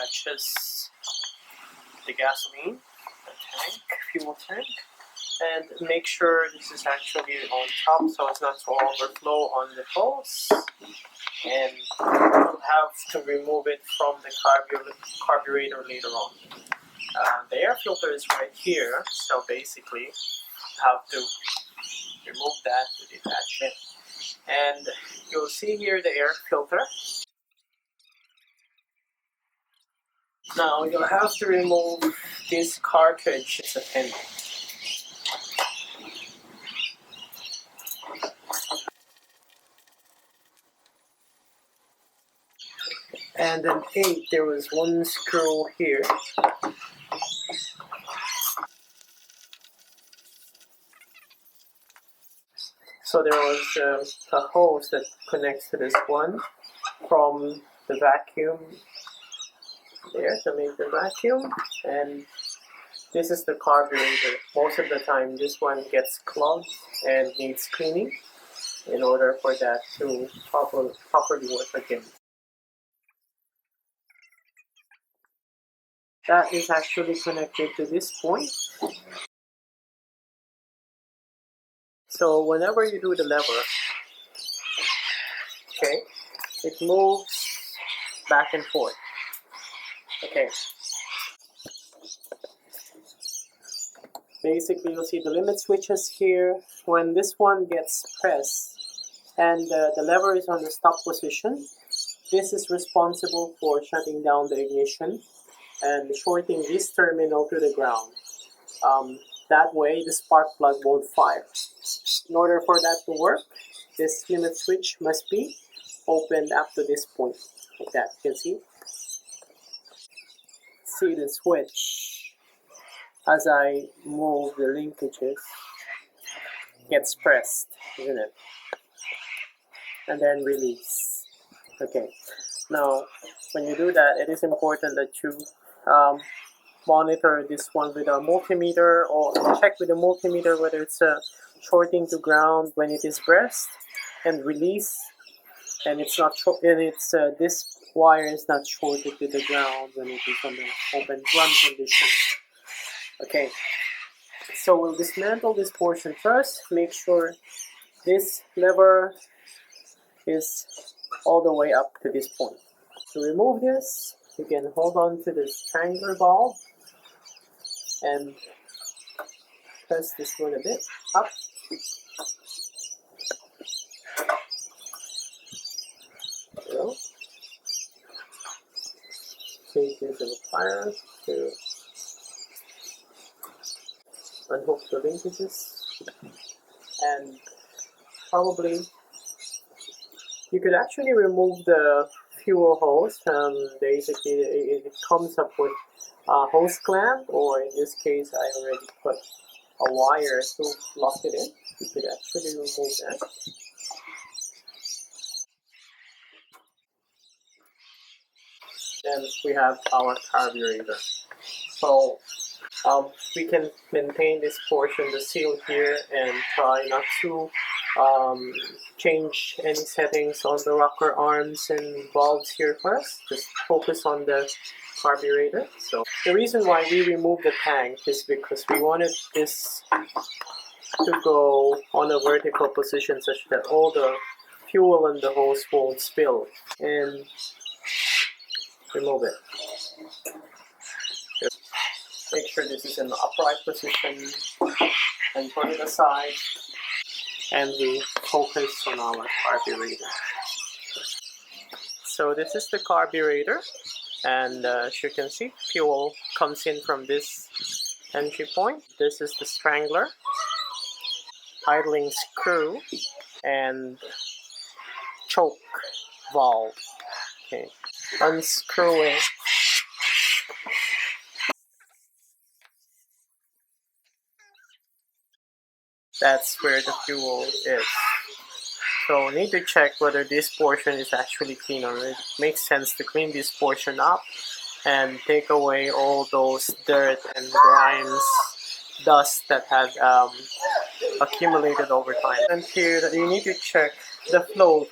attaches the gasoline, the tank, fuel tank, and make sure this is actually on top so as not to overflow on the hose. And you'll have to remove it from the carburetor later on. The air filter is right here, so basically you have to remove that to detach it. And you'll see here the air filter. Now you'll have to remove this cartridge. It's a pin. And then there was one screw here. So there was a hose that connects to this one from the vacuum there to make the vacuum, and this is the carburetor. Most of the time this one gets clogged and needs cleaning in order for that to properly work again. That is actually connected to this point. So whenever you do the lever, okay, it moves back and forth. Okay. Basically, you'll see the limit switches here. When this one gets pressed and the lever is on the stop position, this is responsible for shutting down the ignition and shorting this terminal to the ground. That way, the spark plug won't fire. In order for that to work, this limit switch must be opened up to this point, like that. You can see the switch as I move the linkages gets pressed, isn't it? And then release. Okay. Now, when you do that, it is important that you monitor this one with a multimeter, or check with a multimeter whether it's shorting to ground when it is pressed, and release, and it's not this wire is not shorted to the ground when it is on the open run condition. Okay, so we'll dismantle this portion first. Make sure this lever is all the way up to this point. To remove this, you can hold on to this triangular valve and press this one a bit up. There we go. Take this little pliers to unhook the linkages, and probably you could actually remove the fuel hose. Basically, it comes up with a hose clamp, or in this case, I already put a wire to lock it in. You could actually remove that. Then we have our carburetor. So we can maintain this portion, the seal here, and try not to change any settings on the rocker arms and valves here first. Just focus on the carburetor. So the reason why we removed the tank is because we wanted this to go on a vertical position such that all the fuel in the hose won't spill. And remove it. Make sure this is in the upright position and put it aside, and we focus on our carburetor. So this is the carburetor, and as you can see, fuel comes in from this entry point. This is the strangler, idling screw, and choke valve. Okay, unscrewing. That's where the fuel is. So we need to check whether this portion is actually clean, or it makes sense to clean this portion up and take away all those dirt and grimes, dust that had accumulated over time. And here you need to check the flow,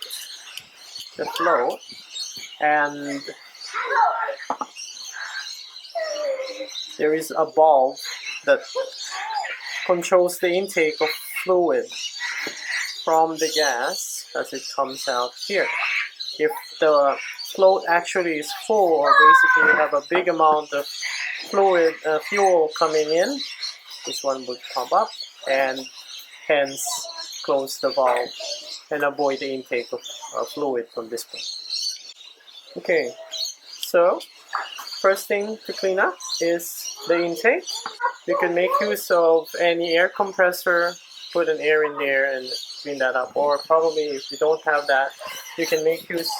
and there is a valve that controls the intake of fluid from the gas as it comes out here. If the float actually is full, or basically you have a big amount of fluid, fuel coming in, this one would pump up and hence close the valve and avoid the intake of fluid from this point. Okay, so first thing to clean up is the intake. You can make use of any air compressor, put an air in there and clean that up. Or probably if you don't have that, you can make use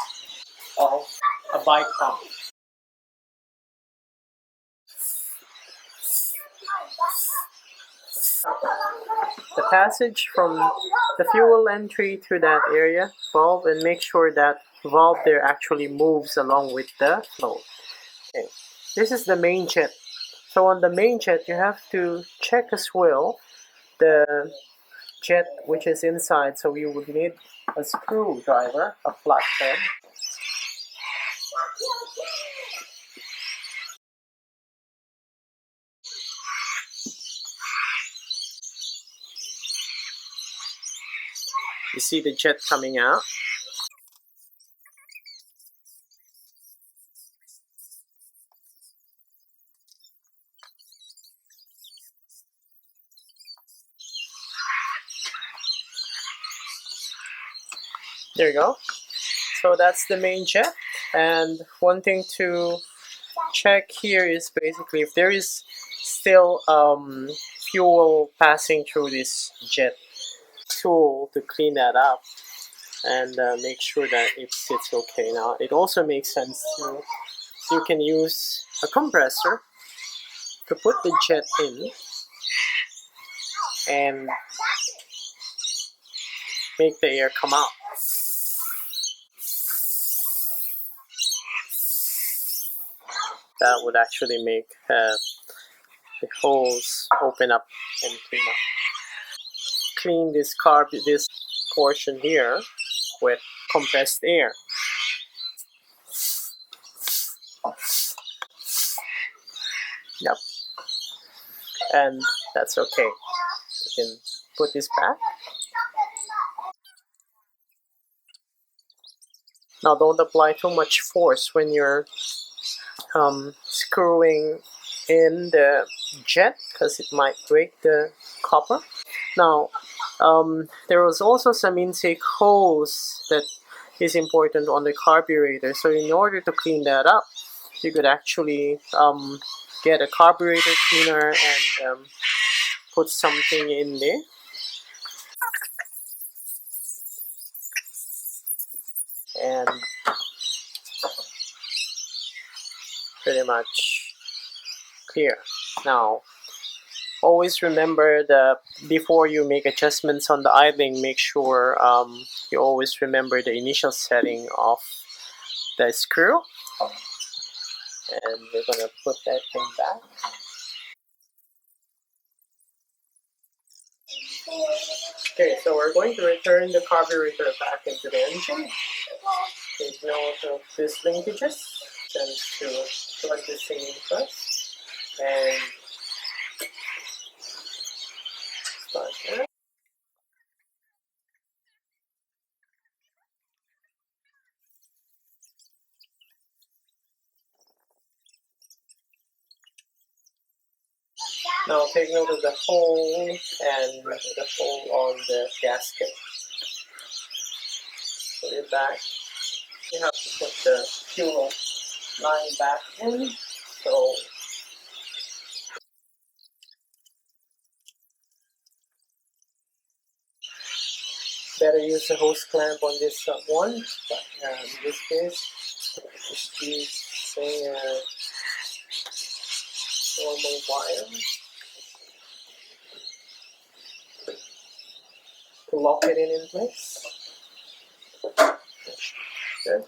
of a bike pump. The passage from the fuel entry to that area valve, and make sure that valve there actually moves along with the flow. Okay. This is the main jet. So on the main jet, you have to check as well the jet which is inside. So you would need a screwdriver, a flathead. You see the jet coming out. There you go. So that's the main jet. And one thing to check here is basically if there is still fuel passing through this jet tool to clean that up and make sure that it sits okay. Now it also makes sense to, you can use a compressor to put the jet in and make the air come out. That would actually make the holes open up and clean up. Clean this portion here with compressed air. Yep. And that's okay. You can put this back. Now don't apply too much force when you're screwing in the jet, because it might break the copper. Now there was also some intake hose that is important on the carburetor. So in order to clean that up, you could actually get a carburetor cleaner and put something in there. And pretty much clear. Now, always remember that before you make adjustments on the idling, make sure you always remember the initial setting of the screw. And we're gonna put that thing back. Okay, so we're going to return the carburetor back into the engine. Take note of these linkages. Tends to plug this thing in first. And start there. Now take note of the hole and the hole on the gasket. Put it back. You have to put the fuel line back in. So better use a hose clamp on this one, but in this case, just use a normal wire to lock it in place. Good.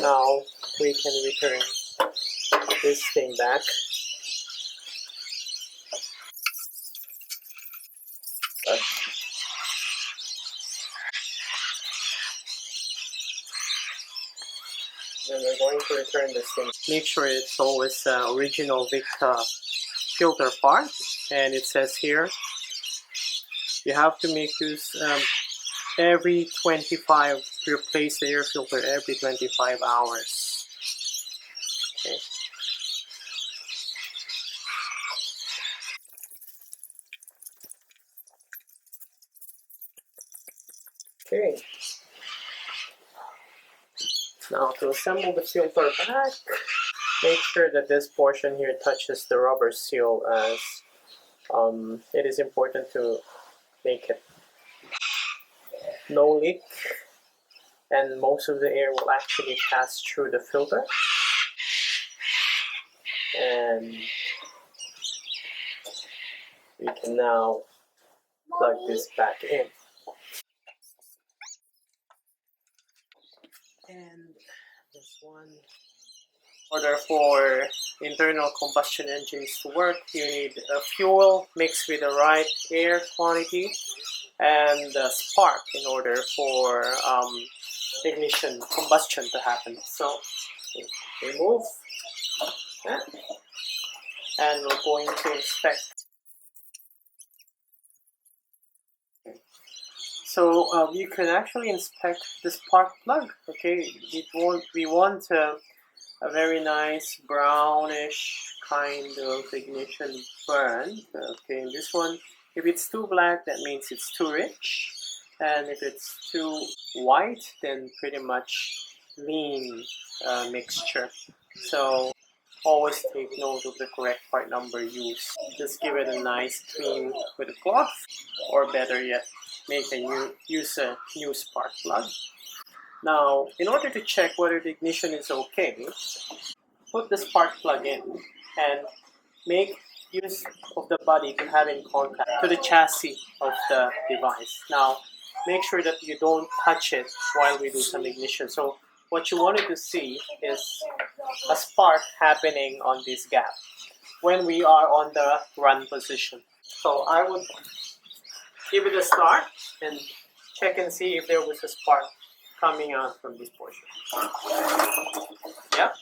Now we can return this thing back. Good. Then we're going to return this thing. Make sure it's always original Victa filter part, and it says here you have to make use every 25 to replace the air filter every 25 hours. Okay. Okay. Now to assemble the filter back, make sure that this portion here touches the rubber seal, as it is important to make it no leak, and most of the air will actually pass through the filter. And we can now plug this back in. And this one. In order for internal combustion engines to work, you need a fuel mixed with the right air quantity and a spark in order for ignition, combustion to happen. So remove that, and we're going to inspect. So you can actually inspect the spark plug. Okay, we want a very nice brownish kind of ignition burn. Okay, this one, if it's too black, that means it's too rich, and if it's too white, then pretty much lean mixture. So always take note of the correct part number used. Just give it a nice clean with a cloth, or better yet, use a new spark plug. Now, in order to check whether the ignition is okay, put the spark plug in and make use of the body to have in contact to the chassis of the device. Now, make sure that you don't touch it while we do some ignition. So what you wanted to see is a spark happening on this gap when we are on the run position. So I would give it a start and check and see if there was a spark coming out from this portion. Yep.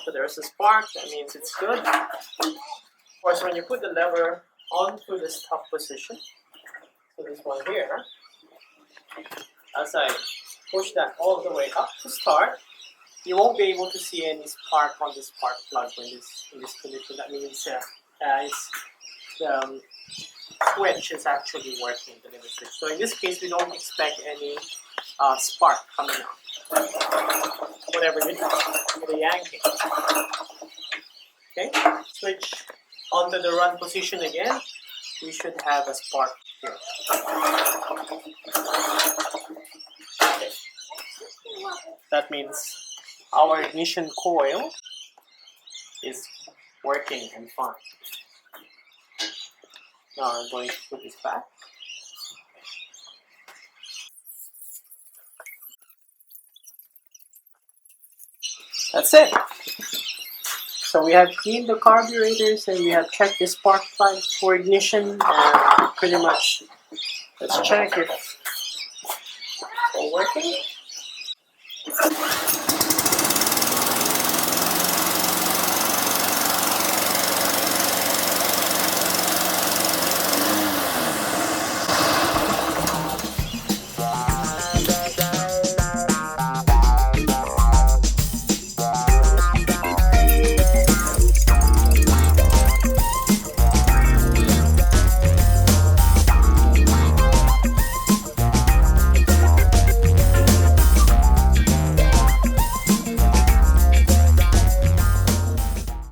So there's a spark, that means it's good. Of course, when you put the lever onto the stop position, so this one here, as I push that all the way up to start, you won't be able to see any spark on the spark plug in this condition. That means the switch is actually working, the limit switch. So in this case, we don't expect any spark coming out. Whatever you do, the yanking. Okay, switch onto the run position again. We should have a spark here. Okay. That means our ignition coil is working and fine. Now I'm going to put this back. That's it. So we have cleaned the carburetors and we have checked the spark plug for ignition, and pretty much let's check if it's all working.